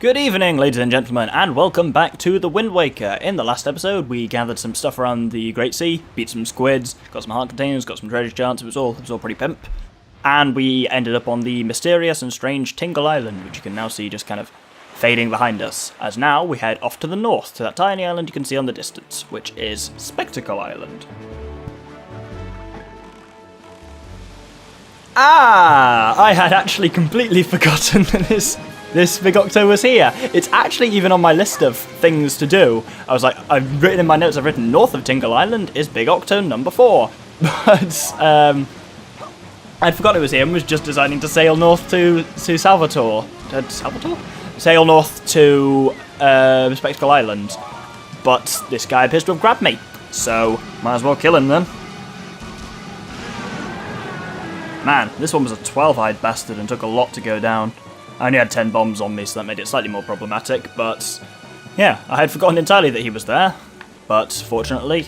Good evening, ladies and gentlemen, and welcome back to The Wind Waker. In the last episode, we gathered some stuff around the Great Sea, beat some squids, got some heart containers, got some treasure charts. It was all pretty pimp. And we ended up on the mysterious and strange Tingle Island, which you can now see just kind of fading behind us. As now, we head off to the north, to that tiny island you can see on the distance, which is Spectacle Island. Ah! I had actually completely forgotten that this Big Octo was here. It's actually even on my list of things to do. I was like, I've written in my notes, I've written north of Tingle Island is Big Octo number 4. But, I'd forgotten it was here and was just deciding to sail north to Salvatore. Salvatore? Sail north to Spectacle Island. But this guy appears to have grabbed me. So, might as well kill him then. Man, this one was a 12-eyed bastard and took a lot to go down. I only had 10 bombs on me, so that made it slightly more problematic, but yeah, I had forgotten entirely that he was there, but fortunately,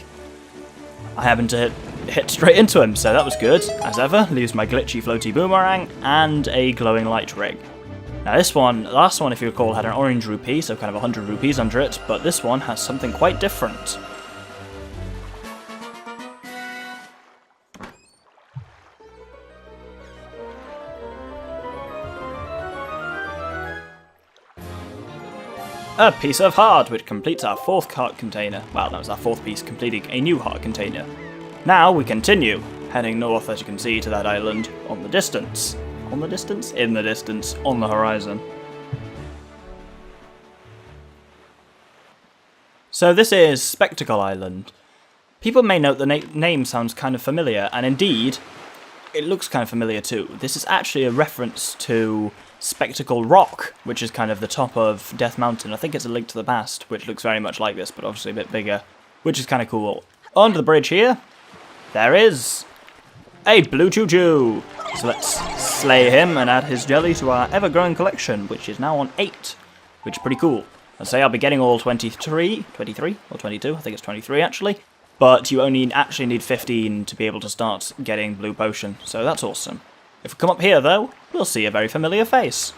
I happened to hit straight into him, so that was good. As ever, leaves my glitchy floaty boomerang and a glowing light ring. Now this one, the last one if you recall, had an orange rupee, so kind of 100 rupees under it, but this one has something quite different. A piece of heart, which completes our 4th heart container. Well, that was our 4th piece, completing a new heart container. Now we continue, heading north, as you can see, to that island on the distance. On the distance? In the distance, on the horizon. So this is Spectacle Island. People may note the name sounds kind of familiar, and indeed, it looks kind of familiar too. This is actually a reference to Spectacle Rock, which is kind of the top of Death Mountain. I think it's a Link to the Past, which looks very much like this, but obviously a bit bigger, which is kind of cool. Under the bridge here, there is a blue choo-choo. So let's slay him and add his jelly to our ever-growing collection, which is now on 8, which is pretty cool. I'd say I'll be getting all 23 or 22, I think it's 23 actually, but you only actually need 15 to be able to start getting blue potion, so that's awesome. If we come up here, though, we'll see a very familiar face.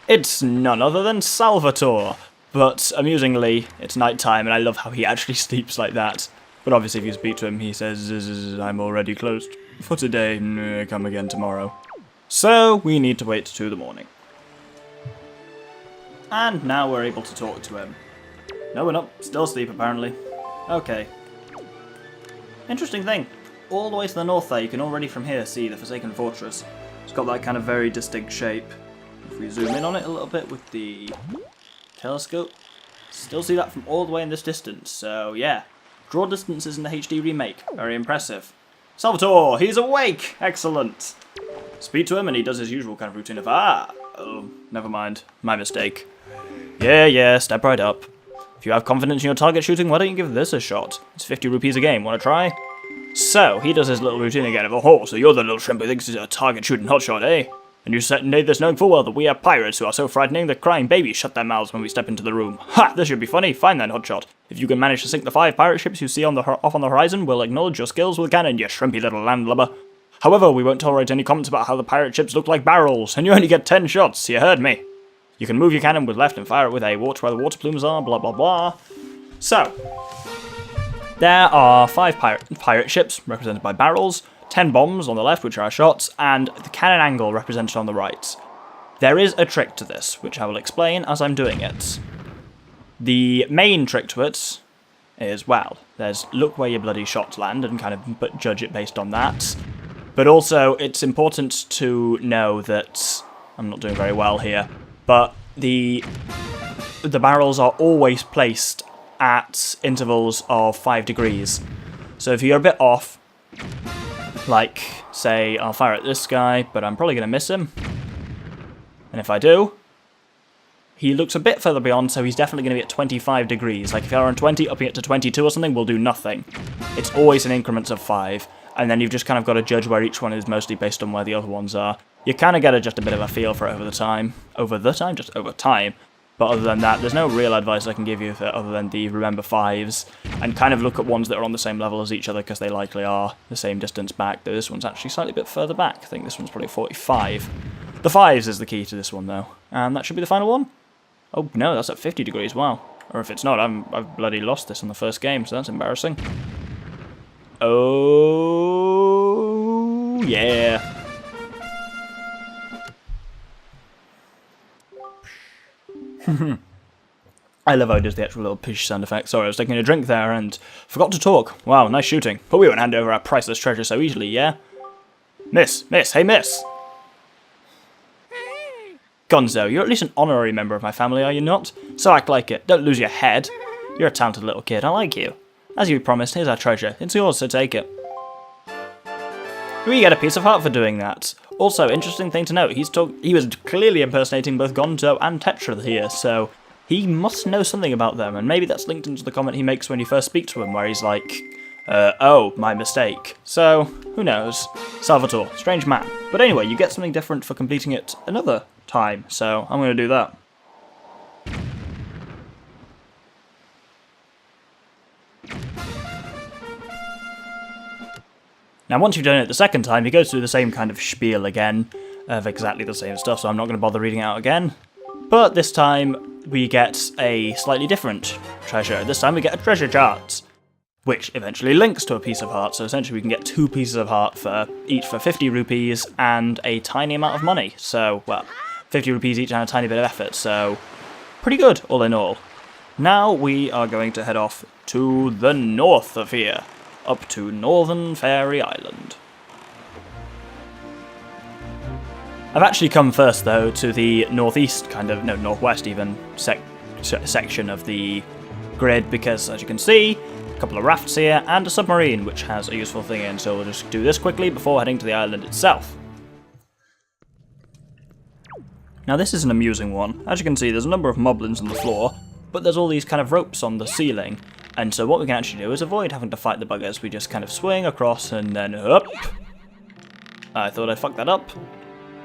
It's none other than Salvatore, but amusingly, it's night time, and I love how he actually sleeps like that. But obviously, if you speak to him, he says, I'm already closed for today, come again tomorrow. So, we need to wait till the morning. And now we're able to talk to him. No, we're not. Still asleep, apparently. Okay. Interesting thing. All the way to the north there, you can already from here see the Forsaken Fortress. It's got that kind of very distinct shape. If we zoom in on it a little bit with the telescope, still see that from all the way in this distance. So yeah, draw distances in the HD remake. Very impressive. Salvatore, he's awake! Excellent! Speak to him and he does his usual kind of routine of, oh, never mind. My mistake. Yeah, step right up. If you have confidence in your target shooting, why don't you give this a shot? It's 50 rupees a game, wanna try? So, he does his little routine again of, oh, so you're the little shrimp who thinks he's a target shooting hotshot, eh? And you did this knowing full well that we are pirates who are so frightening that crying babies shut their mouths when we step into the room. Ha! This should be funny. Fine then, hotshot. If you can manage to sink the 5 pirate ships you see off on the horizon, we'll acknowledge your skills with cannon, you shrimpy little landlubber. However, we won't tolerate any comments about how the pirate ships look like barrels, and you only get 10 shots, you heard me. You can move your cannon with left and fire it with A, watch where the water plumes are, blah blah blah. So, there are 5 pirate ships, represented by barrels, 10 bombs on the left, which are our shots, and the cannon angle represented on the right. There is a trick to this, which I will explain as I'm doing it. The main trick to it is, well, there's look where your bloody shots land and kind of judge it based on that. But also, it's important to know that, I'm not doing very well here, but the barrels are always placed at intervals of 5 degrees. So if you're a bit off, like, say, I'll fire at this guy, but I'm probably going to miss him. And if I do, he looks a bit further beyond, so he's definitely going to be at 25 degrees. Like, if you're on 20, upping it to 22 or something will do nothing. It's always in increments of 5, and then you've just kind of got to judge where each one is mostly based on where the other ones are. You kind of get just a bit of a feel for it just over time. But other than that, there's no real advice I can give you other than the remember 5s, and kind of look at ones that are on the same level as each other because they likely are the same distance back. Though this one's actually slightly a bit further back. I think this one's probably 45. The 5s is the key to this one, though. And that should be the final one. Oh, no, that's at 50 degrees, wow. Or if it's not, I've bloody lost this on the first game, so that's embarrassing. Oh, yeah. I love how it does the actual little pish sound effect. Sorry, I was taking a drink there and forgot to talk. Wow, nice shooting. But we won't hand over our priceless treasure so easily, yeah? Miss, hey miss! Gonzo, you're at least an honorary member of my family, are you not? So act like it. Don't lose your head. You're a talented little kid, I like you. As you promised, here's our treasure. It's yours, so take it. We get a piece of heart for doing that. Also, interesting thing to note, he was clearly impersonating both Gonzo and Tetra here, so he must know something about them, and maybe that's linked into the comment he makes when you first speak to him, where he's like, oh, my mistake. So, who knows? Salvatore, strange man. But anyway, you get something different for completing it another time, so I'm going to do that. Now, once you've done it the second time, he goes through the same kind of spiel again, of exactly the same stuff, so I'm not going to bother reading it out again. But this time, we get a slightly different treasure. This time we get a treasure chart, which eventually links to a piece of heart, so essentially we can get 2 pieces of heart for each for 50 rupees and a tiny amount of money. So, well, 50 rupees each and a tiny bit of effort, so pretty good, all in all. Now we are going to head off to the north of here, up to Northern Fairy Island. I've actually come first, though, to the northeast, northwest even, section of the grid, because, as you can see, a couple of rafts here, and a submarine, which has a useful thing in, so we'll just do this quickly before heading to the island itself. Now, this is an amusing one. As you can see, there's a number of moblins on the floor, but there's all these kind of ropes on the ceiling, and so what we can actually do is avoid having to fight the buggers. We just kind of swing across and then up. I thought I fucked that up.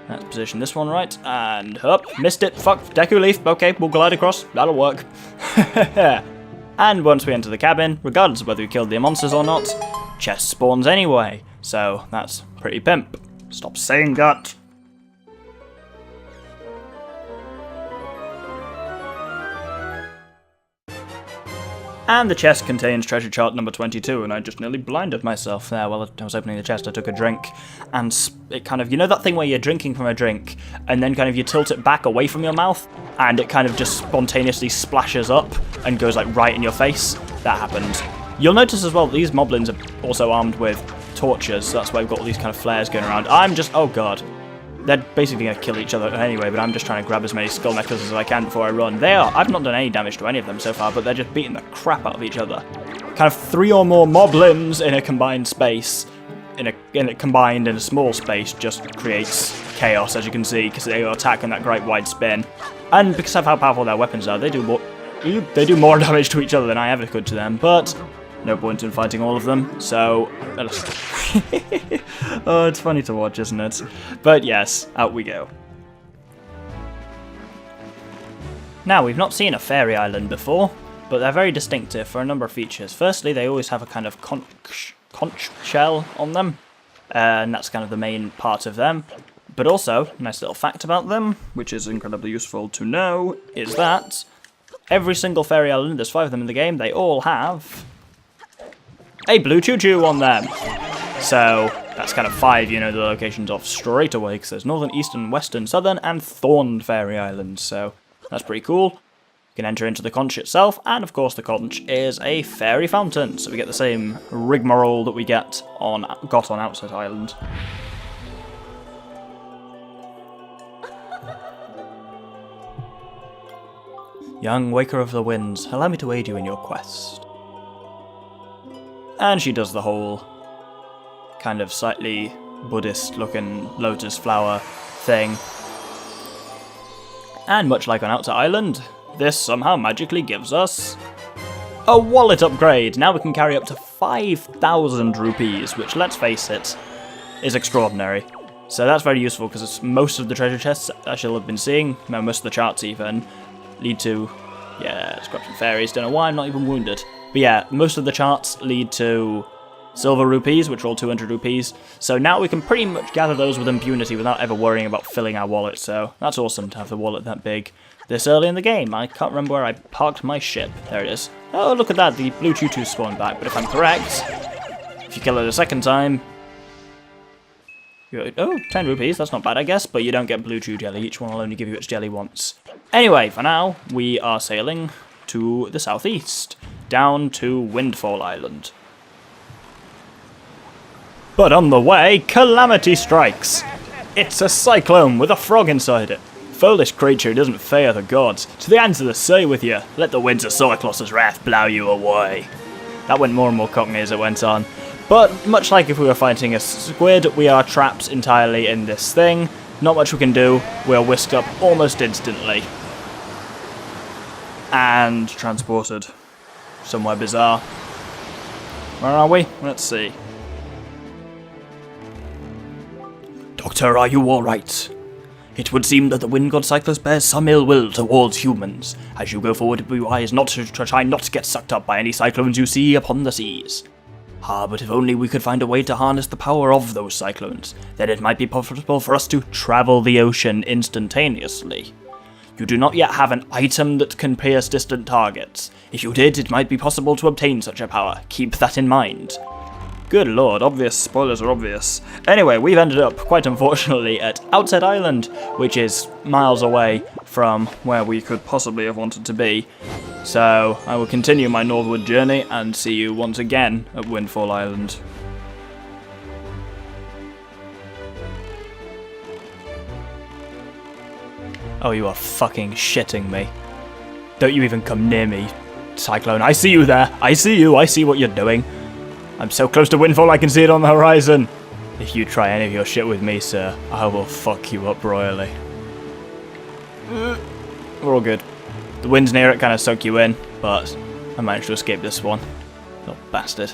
Let's position this one right, and up. Missed it, fuck, Deku Leaf, okay, we'll glide across, that'll work. And once we enter the cabin, regardless of whether we killed the monsters or not, chest spawns anyway, so that's pretty pimp. Stop saying that. And the chest contains treasure chart number 22, and I just nearly blinded myself there while I was opening the chest. I took a drink, and it kind of, you know that thing where you're drinking from a drink, and then kind of you tilt it back away from your mouth, and it kind of just spontaneously splashes up and goes like right in your face? That happened. You'll notice as well that these moblins are also armed with torches, so that's why we've got all these kind of flares going around. I'm just, oh god. They're basically going to kill each other anyway, but I'm just trying to grab as many skull necklaces as I can before I run. I've not done any damage to any of them so far, but they're just beating the crap out of each other. Kind of 3 or more moblins in a combined space, combined in a small space, just creates chaos, as you can see, because they attack in that great wide spin. And because of how powerful their weapons are, they do more damage to each other than I ever could to them, but no point in fighting all of them, so... Oh, it's funny to watch, isn't it? But yes, out we go. Now, we've not seen a fairy island before, but they're very distinctive for a number of features. Firstly, they always have a kind of conch shell on them, and that's kind of the main part of them. But also, nice little fact about them, which is incredibly useful to know, is that every single fairy island, there's 5 of them in the game, they all have a blue choo-choo on them. So that's kind of 5, you know, the locations off straight away, because there's northern, eastern, western, southern, and thorned fairy islands. So that's pretty cool. You can enter into the conch itself, and of course the conch is a fairy fountain, so we get the same rigmarole that we got on Outside Island. Young Waker of the Winds, allow me to aid you in your quest. And she does the whole kind of slightly Buddhist-looking lotus flower thing. And much like on Outer Island, this somehow magically gives us a wallet upgrade. Now we can carry up to 5,000 rupees, which, let's face it, is extraordinary. So that's very useful, because most of the treasure chests I shall have been seeing, most of the charts even, lead to, yeah, scraps and fairies. Don't know why I'm not even wounded. But yeah, most of the charts lead to silver rupees, which are all 200 rupees. So now we can pretty much gather those with impunity without ever worrying about filling our wallet. So that's awesome to have the wallet that big this early in the game. I can't remember where I parked my ship. There it is. Oh, look at that. The blue tutu spawned back. But if I'm correct, if you kill it a second time... Oh, 10 rupees. That's not bad, I guess. But you don't get blue chew jelly. Each one will only give you its jelly once. Anyway, for now, we are sailing to the southeast, down to Windfall Island. But on the way, calamity strikes! It's a cyclone with a frog inside it. Foolish creature doesn't fear the gods. To the ends of the sea with you. Let the winds of Cyclone's wrath blow you away. That went more and more cockney as it went on. But much like if we were fighting a squid, we are trapped entirely in this thing. Not much we can do. We're whisked up almost instantly. And transported. Somewhere bizarre. Where are we? Let's see. Doctor, are you alright? It would seem that the wind god Cyclone bears some ill will towards humans. As you go forward, be wise not to try not to get sucked up by any cyclones you see upon the seas. Ah, but if only we could find a way to harness the power of those cyclones, then it might be possible for us to travel the ocean instantaneously. You do not yet have an item that can pierce distant targets. If you did, it might be possible to obtain such a power. Keep that in mind. Good lord, obvious spoilers are obvious. Anyway, we've ended up, quite unfortunately, at Outset Island, which is miles away from where we could possibly have wanted to be. So, I will continue my northward journey and see you once again at Windfall Island. Oh, you are fucking shitting me. Don't you even come near me, Cyclone. I see you there. I see you. I see what you're doing. I'm so close to Windfall I can see it on the horizon. If you try any of your shit with me, sir, I will fuck you up royally. We're all good. The winds near it kind of suck you in, but I managed to escape this one. Little bastard.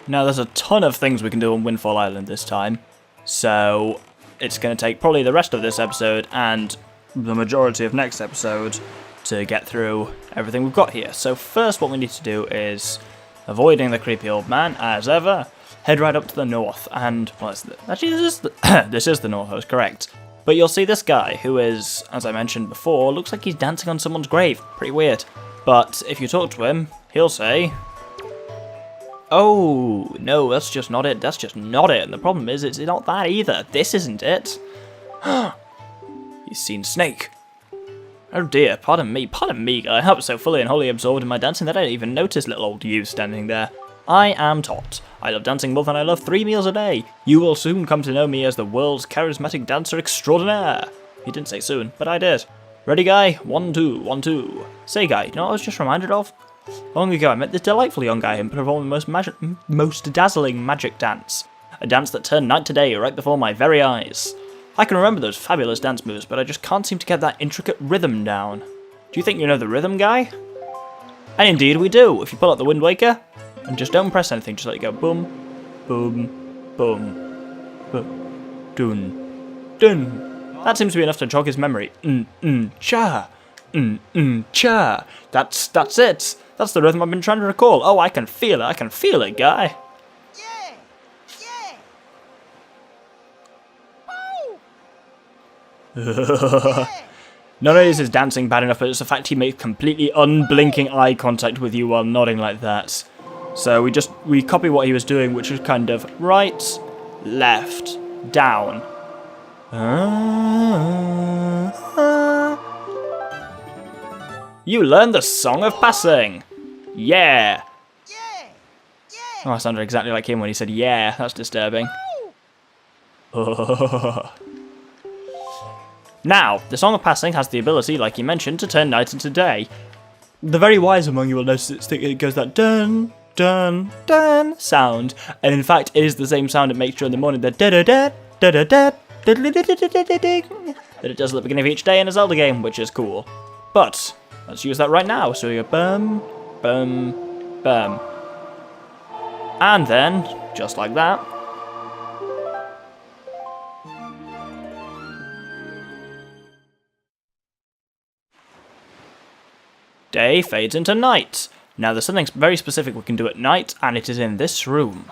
Now there's a ton of things we can do on Windfall Island this time, so it's going to take probably the rest of this episode and the majority of next episode to get through everything we've got here. So first what we need to do is, avoiding the creepy old man as ever, head right up to the north and, well, actually this is the north, I was correct. But you'll see this guy who is, as I mentioned before, looks like he's dancing on someone's grave. Pretty weird. But if you talk to him, he'll say, oh, no, that's just not it. That's just not it. And the problem is, it's not that either. This isn't it. He's seen Snake. Oh dear, pardon me, guy. I was so fully and wholly absorbed in my dancing that I didn't even notice little old you standing there. I am Tot. I love dancing more than I love 3 meals a day. You will soon come to know me as the world's charismatic dancer extraordinaire. He didn't say soon, but I did. Ready, guy? 1, 2, 1, 2. Say, guy, you know what I was just reminded of? Long ago, I met this delightful young guy who performed the most dazzling magic dance. A dance that turned night to day right before my very eyes. I can remember those fabulous dance moves, but I just can't seem to get that intricate rhythm down. Do you think you know the rhythm, guy? And indeed we do. If you pull out the Wind Waker, and just don't press anything, just let it go boom, boom, boom, boom, dun, dun. That seems to be enough to jog his memory. Cha, cha. That's it. That's the rhythm I've been trying to recall. Oh, I can feel it, guy. Not only is his dancing bad enough, but it's the fact he makes completely unblinking eye contact with you while nodding like that. So we copy what he was doing, which was kind of right, left, down. You learned the Song of Passing. Yeah. Oh, I sounded exactly like him when he said yeah. That's disturbing. Now, the Song of Passing has the ability, like you mentioned, to turn night into day. The very wise among you will notice it goes that dun, dun, dun sound, and in fact it is the same sound it makes during the morning, the da-da-da, da-da-da, that it does at the beginning of each day in a Zelda game, which is cool. But, let's use that right now, so you go bum, bum, bum. And then, just like that, day fades into night, Now there's something very specific we can do at night, and it is in this room.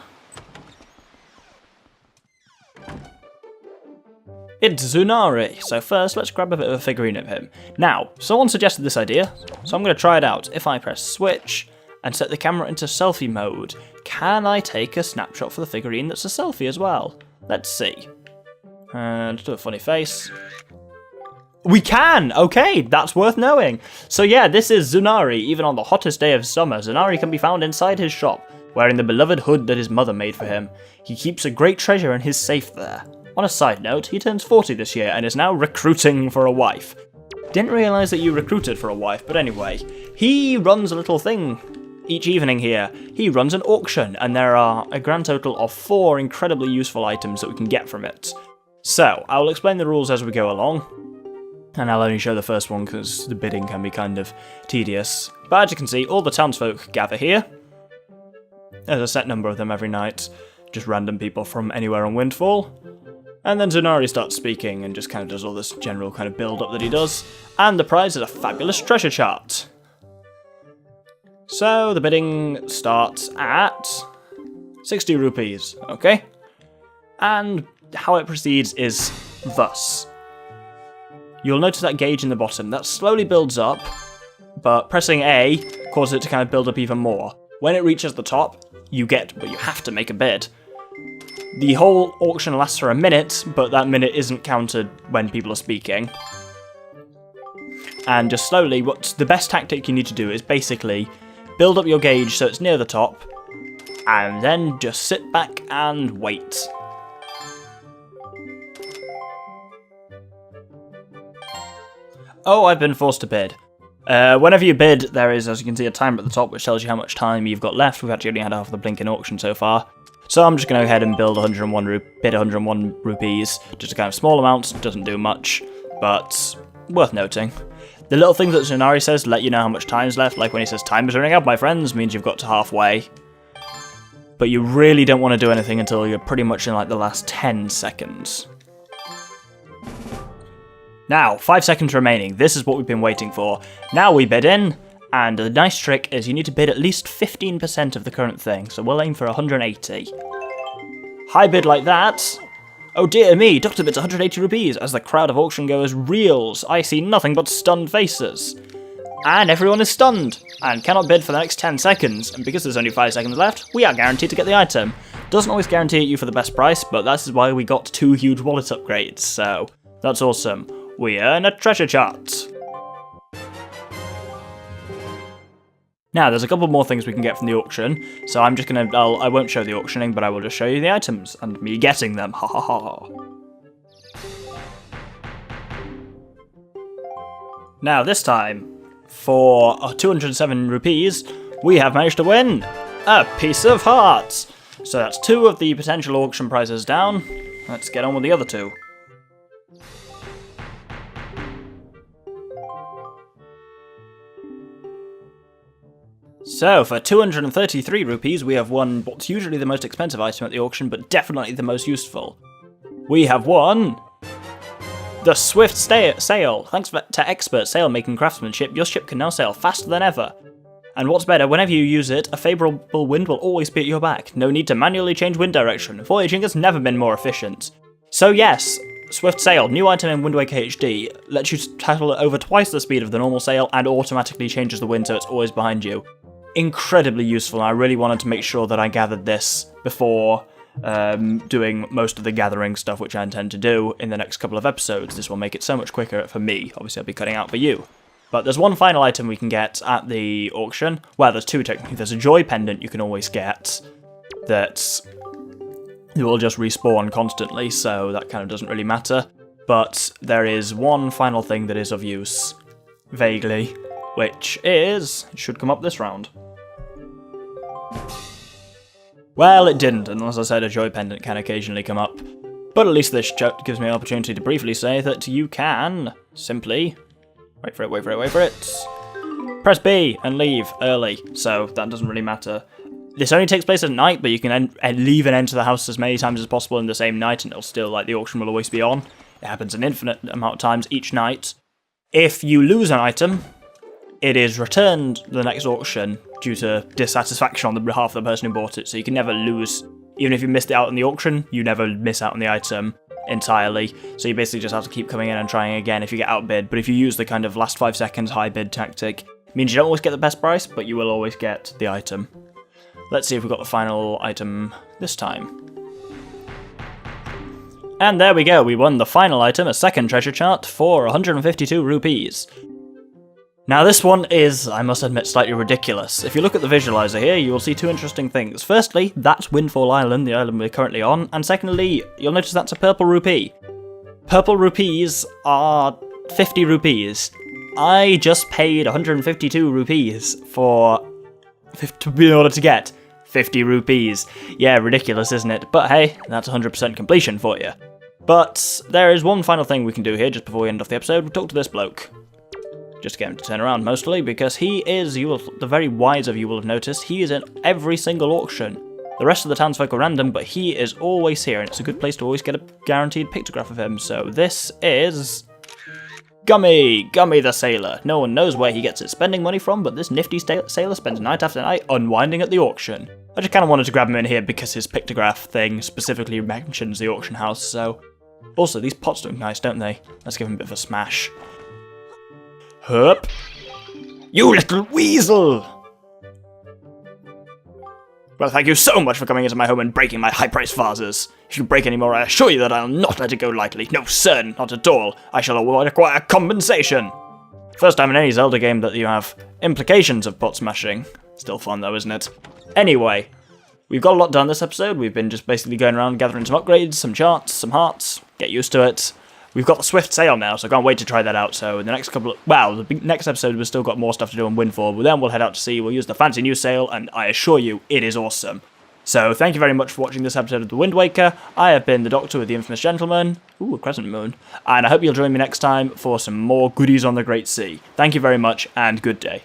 It's Zunari, so first let's grab a bit of a figurine of him. Now, someone suggested this idea, so I'm going to try it out. If I press switch and set the camera into selfie mode, can I take a snapshot for the figurine that's a selfie as well? Let's see. Let's do a funny face. We can! Okay, that's worth knowing. So yeah, this is Zunari. Even on the hottest day of summer, Zunari can be found inside his shop, wearing the beloved hood that his mother made for him. He keeps a great treasure in his safe there. On a side note, he turns 40 this year and is now recruiting for a wife. Didn't realise that you recruited for a wife, but anyway. He runs a little thing each evening here. He runs an auction, and there are a grand total of 4 incredibly useful items that we can get from it. So, I will explain the rules as we go along, and I'll only show the first one because the bidding can be kind of tedious. But as you can see, all the townsfolk gather here. There's a set number of them every night, just random people from anywhere on Windfall. And then Zunari starts speaking and just kind of does all this general kind of build-up that he does. And the prize is a fabulous treasure chart. So the bidding starts at 60 rupees, okay? And how it proceeds is thus. You'll notice that gauge in the bottom. That slowly builds up, but pressing A causes it to kind of build up even more. When it reaches the top, you have to make a bid. The whole auction lasts for a minute, but that minute isn't counted when people are speaking. And just slowly, what's the best tactic you need to do is basically build up your gauge so it's near the top, and then just sit back and wait. Oh, I've been forced to bid. Whenever you bid, there is, as you can see, a timer at the top which tells you how much time you've got left. We've actually only had half the blinking auction so far. So I'm just going to go ahead and bid 101 rupees, just a kind of small amount, doesn't do much, but worth noting. The little thing that Zunari says to let you know how much time's left, like when he says time is running out, my friends, means you've got to halfway. But you really don't want to do anything until you're pretty much in like the last 10 seconds. Now, 5 seconds remaining. This is what we've been waiting for. Now we bid in, and the nice trick is you need to bid at least 15% of the current thing, so we'll aim for 180. High bid like that. Oh dear me, Dr. bids 180 rupees as the crowd of auction goers reels. I see nothing but stunned faces. And everyone is stunned, and cannot bid for the next 10 seconds, and because there's only 5 seconds left, we are guaranteed to get the item. Doesn't always guarantee you for the best price, but that is why we got 2 huge wallet upgrades, so that's awesome. We earn a treasure chart. Now, there's a couple more things we can get from the auction, so I'm just gonna, I won't show the auctioning, but I will just show you the items, and me getting them, ha ha ha. Now, this time, for 207 rupees, we have managed to win a piece of heart. So that's 2 of the potential auction prizes down. Let's get on with the other 2. So, for 233 rupees, we have won what's usually the most expensive item at the auction, but definitely the most useful. We have won the Swift Sail. Thanks to expert sail-making craftsmanship, your ship can now sail faster than ever. And what's better, whenever you use it, a favourable wind will always be at your back. No need to manually change wind direction. Voyaging has never been more efficient. So yes, Swift Sail, new item in Wind Waker HD, lets you tackle at over twice the speed of the normal sail and automatically changes the wind so it's always behind you. Incredibly useful, and I really wanted to make sure that I gathered this before doing most of the gathering stuff which I intend to do in the next couple of episodes. This will make it so much quicker for me. Obviously I'll be cutting out for you. But there's one final item we can get at the auction. Well, there's 2 technically. There's a joy pendant you can always get that will just respawn constantly, so that kind of doesn't really matter. But there is one final thing that is of use, vaguely, which is, it should come up this round. Well, it didn't, and as I said, a joy pendant can occasionally come up. But at least this gives me an opportunity to briefly say that you can simply... Wait for it. Press B and leave early, so that doesn't really matter. This only takes place at night, but you can leave and enter the house as many times as possible in the same night, and it'll still, like, the auction will always be on. It happens an infinite amount of times each night. If you lose an item, it is returned the next auction due to dissatisfaction on the behalf of the person who bought it, so you can never lose. Even if you missed it out in the auction, you never miss out on the item entirely, so you basically just have to keep coming in and trying again if you get outbid. But if you use the kind of last 5 seconds high bid tactic, it means you don't always get the best price, but you will always get the item. Let's see if we've got the final item this time. And there we go, we won the final item, a second treasure chart, for 152 rupees. Now this one is, I must admit, slightly ridiculous. If you look at the visualizer here, you will see 2 interesting things. Firstly, that's Windfall Island, the island we're currently on, and secondly, you'll notice that's a purple rupee. Purple rupees are 50 rupees. I just paid 152 rupees in order to get 50 rupees. Yeah, ridiculous, isn't it? But hey, that's 100% completion for you. But there is one final thing we can do here just before we end off the episode. We'll talk to this bloke. Just get him to turn around mostly, because he is, the very wise of you will have noticed, he is in every single auction. The rest of the townsfolk are random, but he is always here, and it's a good place to always get a guaranteed pictograph of him. So this is Gummy the Sailor. No one knows where he gets his spending money from, but this nifty sailor spends night after night unwinding at the auction. I just kind of wanted to grab him in here because his pictograph thing specifically mentions the auction house, so... Also, these pots look nice, don't they? Let's give him a bit of a smash. Hup! You little weasel! Well, thank you so much for coming into my home and breaking my high-priced vases. If you break any more, I assure you that I'll not let it go lightly. No, sir, not at all. I shall require compensation. First time in any Zelda game that you have implications of pot smashing. Still fun though, isn't it? Anyway, we've got a lot done this episode. We've been just basically going around gathering some upgrades, some charts, some hearts. Get used to it. We've got the Swift Sail now, so I can't wait to try that out. So in the next the next episode we've still got more stuff to do on Windfall, but then we'll head out to sea, we'll use the fancy new sail, and I assure you, it is awesome. So thank you very much for watching this episode of The Wind Waker. I have been the Doctor with the Infamous Gentleman, ooh, a crescent moon, and I hope you'll join me next time for some more goodies on the Great Sea. Thank you very much, and good day.